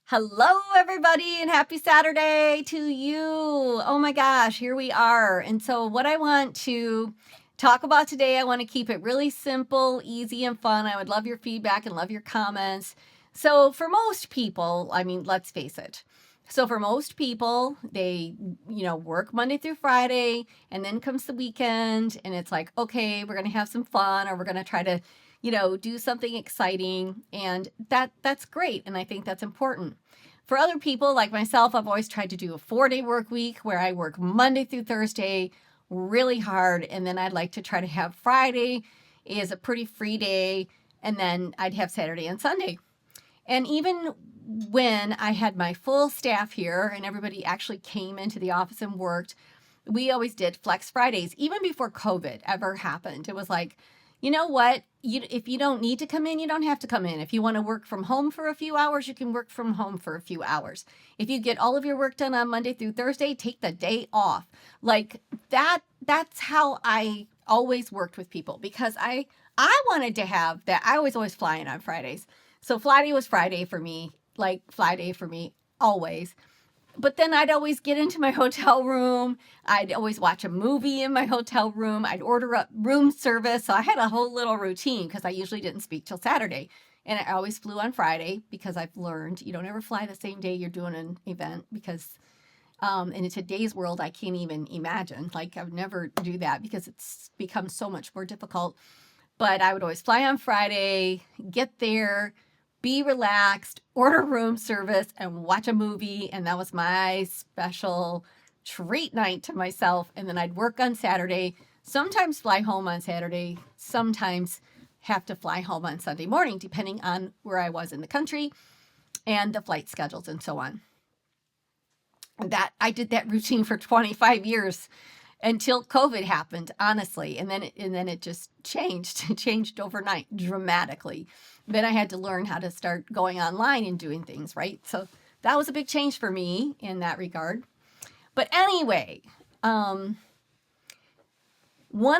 Hello, everybody, and happy Saturday to you. Oh my gosh, here we are. And so, what I want to talk about today, I want to keep it really simple, easy, and fun. I would love your feedback and love your comments. So, for most people, I mean, let's face it. So, for most people, they, work Monday through Friday, and then comes the weekend, and it's like, okay, we're going to have some fun, or we're going to try to do something exciting, and that's great, and I think that's important. For other people like myself, I've always tried to do a 4-day work week where I work Monday through Thursday really hard, and then I'd like to try to have Friday is a pretty free day, and then I'd have Saturday and Sunday. And even when I had my full staff here and everybody actually came into the office and worked, we always did Flex Fridays, even before COVID ever happened. It was like, you know what? If you don't need to come in, you don't have to come in. If you want to work from home for a few hours, you can work from home for a few hours. If you get all of your work done on Monday through Thursday, take the day off. Like that's how I always worked with people, because I wanted to have that. I was always flying on Fridays. So Friday was Friday for me, like Friday for me always. But then I'd always get into my hotel room. I'd always watch a movie in my hotel room. I'd order up room service. So I had a whole little routine because I usually didn't speak till Saturday. And I always flew on Friday because I've learned you don't ever fly the same day you're doing an event, because in today's world, I can't even imagine. Like, I would never do that because it's become so much more difficult. But I would always fly on Friday, get there, be relaxed, order room service, and watch a movie. And that was my special treat night to myself. And then I'd work on Saturday, sometimes fly home on Saturday, sometimes have to fly home on Sunday morning, depending on where I was in the country and the flight schedules and so on. That I did that routine for 25 years until COVID happened, honestly. And then it just changed. It changed overnight dramatically. Then I had to learn how to start going online and doing things, right? So that was a big change for me in that regard. But anyway, one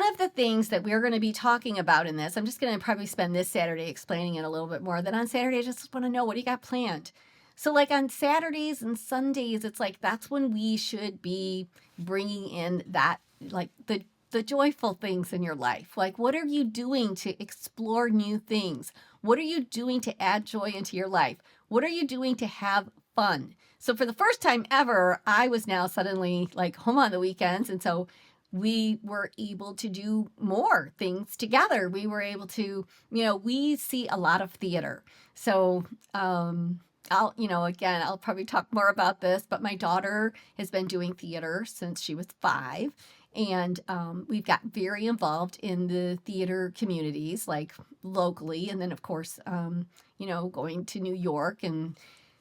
of the things that we're going to be talking about in this, I'm just going to probably spend this Saturday explaining it a little bit more. Then on Saturday, I just want to know, what do you got planned? So, like on Saturdays and Sundays, it's like that's when we should be bringing in that, like the joyful things in your life. Like, what are you doing to explore new things? What are you doing to add joy into your life? What are you doing to have fun? So, for the first time ever, I was now suddenly like home on the weekends. And so we were able to do more things together. We were able to, we see a lot of theater. So, again, I'll probably talk more about this, but my daughter has been doing theater since she was 5. And we've got very involved in the theater communities, like locally. And then, of course, going to New York and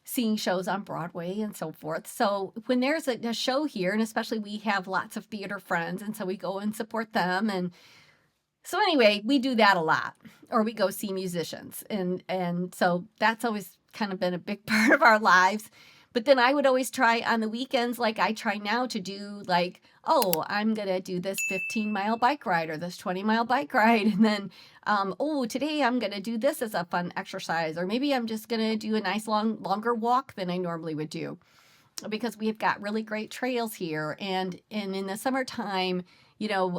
seeing shows on Broadway and so forth. So when there's a show here, and especially we have lots of theater friends, and so we go and support them. And so anyway, we do that a lot, or we go see musicians. And so that's always kind of been a big part of our lives. But then I would always try on the weekends, like I try now, to do like, oh, I'm going to do this 15-mile bike ride or this 20-mile bike ride. And then, today I'm going to do this as a fun exercise. Or maybe I'm just going to do a nice longer walk than I normally would do, because we've got really great trails here. And in the summertime,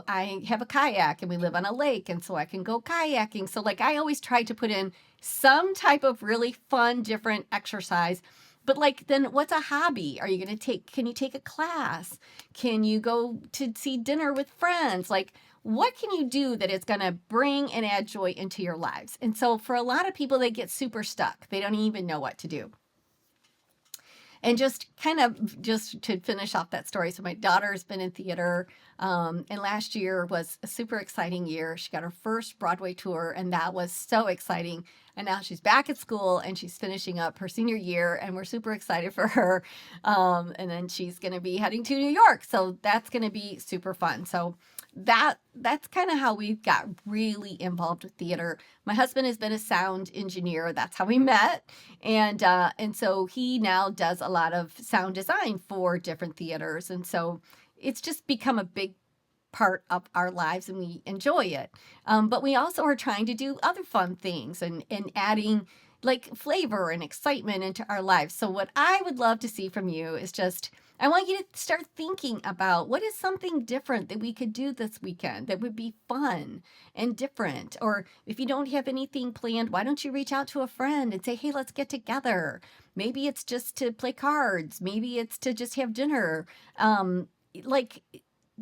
I have a kayak and we live on a lake, and so I can go kayaking. So like I always try to put in some type of really fun, different exercise. But like, then what's a hobby? Can you take a class? Can you go to see dinner with friends? Like, what can you do that is going to bring and add joy into your lives? And so for a lot of people, they get super stuck. They don't even know what to do. And just to finish off that story. So my daughter's been in theater, and last year was a super exciting year. She got her first Broadway tour, and that was so exciting. And now she's back at school and she's finishing up her senior year, and we're super excited for her. And then she's going to be heading to New York. So that's going to be super fun. So that's kind of how we got really involved with theater. My husband has been a sound engineer. That's how we met. And so he now does a lot of sound design for different theaters. And so it's just become a big part of our lives, and we enjoy it. But we also are trying to do other fun things, and adding, like flavor and excitement into our lives. So what I would love to see from you is just, I want you to start thinking about what is something different that we could do this weekend that would be fun and different. Or if you don't have anything planned, why don't you reach out to a friend and say, hey, let's get together. Maybe it's just to play cards. Maybe it's to just have dinner. Like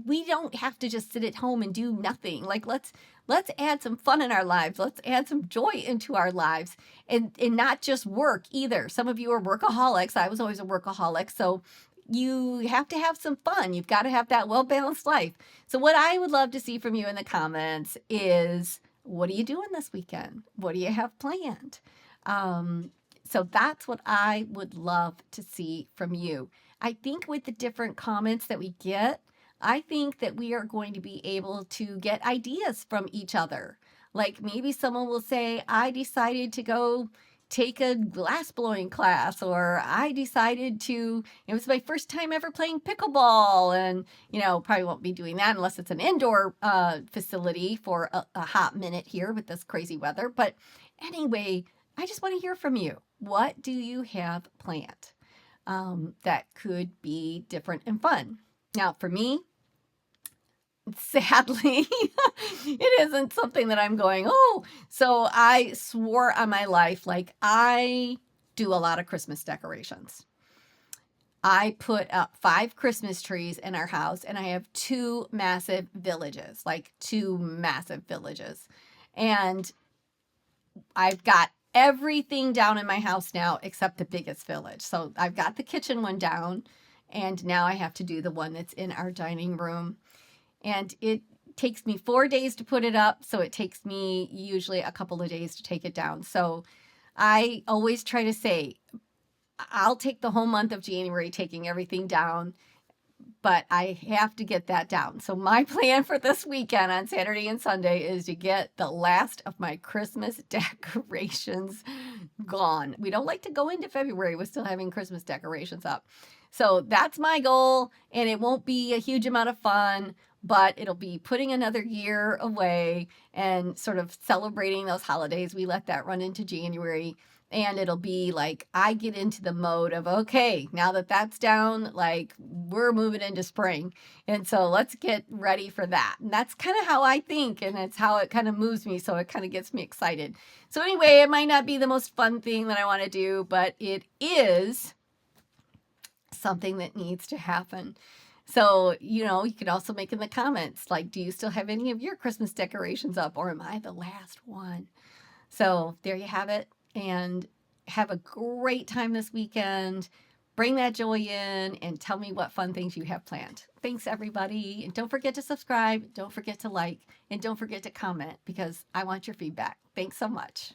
we don't have to just sit at home and do nothing. Like let's add some fun in our lives. Let's add some joy into our lives, and not just work either. Some of you are workaholics. I was always a workaholic. So you have to have some fun. You've got to have that well-balanced life. So what I would love to see from you in the comments is, what are you doing this weekend? What do you have planned? So that's what I would love to see from you. I think with the different comments that we get, I think that we are going to be able to get ideas from each other. Like maybe someone will say, I decided to go take a glass blowing class, or I decided to, it was my first time ever playing pickleball, and probably won't be doing that unless it's an indoor facility for a hot minute here with this crazy weather. But anyway, I just want to hear from you. What do you have planned that could be different and fun? Now, for me, sadly, it isn't something that I'm going, oh, so I swore on my life, like I do a lot of Christmas decorations. I put up 5 Christmas trees in our house, and I have 2 massive villages, like 2 massive villages. And I've got everything down in my house now except the biggest village. So I've got the kitchen one down, and now I have to do the one that's in our dining room. And it takes me 4 days to put it up, so it takes me usually a couple of days to take it down. So I always try to say, I'll take the whole month of January taking everything down, but I have to get that down. So my plan for this weekend on Saturday and Sunday is to get the last of my Christmas decorations gone. We don't like to go into February with still having Christmas decorations up. So that's my goal, and it won't be a huge amount of fun, but it'll be putting another year away and sort of celebrating those holidays. We let that run into January, and it'll be like I get into the mode of, okay, now that that's down, like we're moving into spring. And so let's get ready for that. And that's kind of how I think, and it's how it kind of moves me. So it kind of gets me excited. So anyway, it might not be the most fun thing that I want to do, but it is something that needs to happen. So, you could also make in the comments, like, do you still have any of your Christmas decorations up, or am I the last one? So there you have it, and have a great time this weekend. Bring that joy in and tell me what fun things you have planned. Thanks, everybody. And don't forget to subscribe. Don't forget to like, and don't forget to comment, because I want your feedback. Thanks so much.